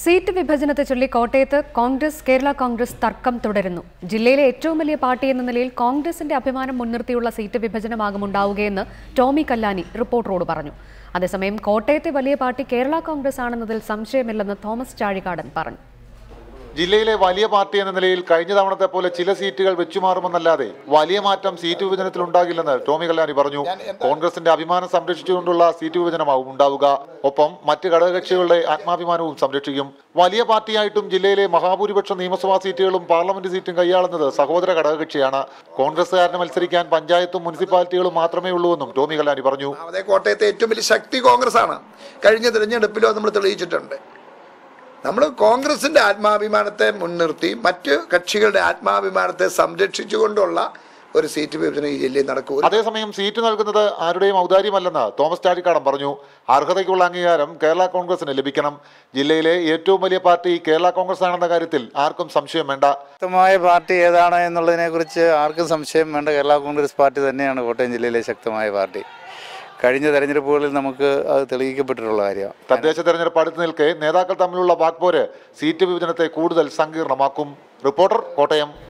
Seat വിഭജനത്തെ ചൊല്ലി കോട്ടയത്ത് കേരള കോൺഗ്രസ് തർക്കം തുടരുന്നു. ജില്ലയിലെ ഏറ്റവും വലിയ പാർട്ടി എന്ന നിലയിൽ കോൺഗ്രസിന്റെ അഭിമാനം മുൻനിർത്തിയുള്ള സീറ്റ് വിഭജനമാകും ഉണ്ടാവുകയെന്ന് ടോമി കല്ലാനി റിപ്പോർട്ടറോട് പറഞ്ഞു. അതേസമയം കോട്ടയത്തെ വലിയ പാർട്ടി കേരള കോൺഗ്രസ് ആണെന്നതിൽ സംശയമില്ലെന്ന് തോമസ് ചാഴികാടൻ പറഞ്ഞു. ജില്ലയിലെ വലിയ പാർട്ടി എന്ന നിലയിൽ കഴിഞ്ഞ തവണത്തെ പോലെ ചില സീറ്റുകൾ വെച്ചുമാറുമെന്നല്ലാതെ വലിയ മാറ്റം സീറ്റ് വിഭജനത്തിൽ ഉണ്ടാകില്ലെന്ന് ടോമി കല്ലാനി പറഞ്ഞു. കോൺഗ്രസിന്റെ അഭിമാനം സംരക്ഷിച്ചുകൊണ്ടുള്ള സീറ്റ് വിഭജനമാവും ഉണ്ടാവുക. ഒപ്പം മറ്റ് ഘടകകക്ഷികളുടെ ആത്മാഭിമാനവും സംരക്ഷിക്കും. വലിയ പാർട്ടിയായിട്ടും ജില്ലയിലെ മഹാഭൂരിപക്ഷം നിയമസഭാ സീറ്റുകളും പാർലമെന്റ് സീറ്റും കൈയാളുന്നത് സഹോദര ഘടകകക്ഷിയാണ്. കോൺഗ്രസുകാരന് മത്സരിക്കാൻ പഞ്ചായത്തും മുനിസിപ്പാലിറ്റികളും മാത്രമേ ഉള്ളൂവെന്നും ടോമി കല്ലാനി പറഞ്ഞു. കോട്ടയത്തെ ഏറ്റവും വലിയ ശക്തി കോൺഗ്രസ് ആണ്. കഴിഞ്ഞ തിരഞ്ഞെടുപ്പിലോ നമ്മൾ തെളിയിച്ചിട്ടുണ്ട്. നമ്മൾ കോൺഗ്രസിന്റെ ആത്മാഭിമാനത്തെ മുൻനിർത്തി മറ്റ് കക്ഷികളുടെ ആത്മാഭിമാനത്തെ സംരക്ഷിച്ചുകൊണ്ടുള്ള ഒരു സീറ്റ് വിഭജനം ഈ ജില്ലയിൽ നടക്കും. അതേസമയം സീറ്റ് നൽകുന്നത് ആരുടെയും ഔദാര്യമല്ലെന്ന് തോമസ് ചാഴികാടൻ പറഞ്ഞു. അർഹതയ്ക്കുള്ള അംഗീകാരം കേരള കോൺഗ്രസിന് ലഭിക്കണം. ജില്ലയിലെ ഏറ്റവും വലിയ പാർട്ടി കേരള കോൺഗ്രസ് ആണെന്ന കാര്യത്തിൽ ആർക്കും സംശയം വേണ്ട. ശക്തമായ പാർട്ടി ഏതാണ് എന്നുള്ളതിനെ കുറിച്ച് ആർക്കും സംശയം വേണ്ട. കേരള കോൺഗ്രസ് പാർട്ടി തന്നെയാണ് കോട്ടയം ജില്ലയിലെ ശക്തമായ പാർട്ടി. കഴിഞ്ഞ തെരഞ്ഞെടുപ്പുകളിൽ നമുക്ക് അത് തെളിയിക്കപ്പെട്ടിട്ടുള്ള കാര്യമാണ്. തദ്ദേശ തെരഞ്ഞെടുപ്പ് അടുത്ത് നിൽക്കെ നേതാക്കൾ തമ്മിലുള്ള വാക്പോര് സീറ്റ് വിഭജനത്തെ കൂടുതൽ സങ്കീർണമാക്കും. റിപ്പോർട്ടർ, കോട്ടയം.